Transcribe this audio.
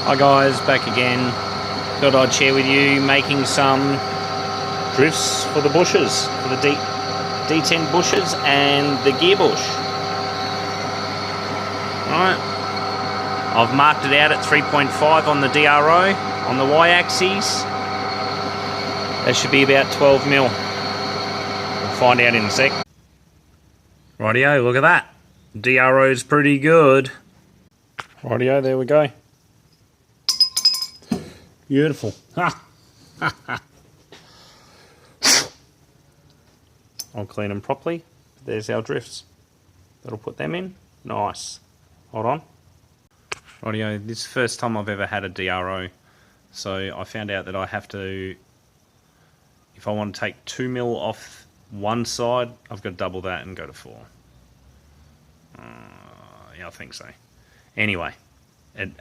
Hi guys, back again. Thought I'd share with you making some drifts for the bushes, for the D10 bushes and the gear bush. Alright, I've marked it out at 3.5 on the DRO, on the y-axis. That should be about 12 mil. We'll find out in a sec. Rightio, look at that. DRO's pretty good. Rightio, there we go. Beautiful. I'll clean them properly. There's our drifts. That'll put them in. Nice. Hold on. Rightio, this is the first time I've ever had a DRO. So I found out that I have to, if I want to take 2 mil off one side, I've got to double that and go to 4. Yeah, I think so. Anyway, it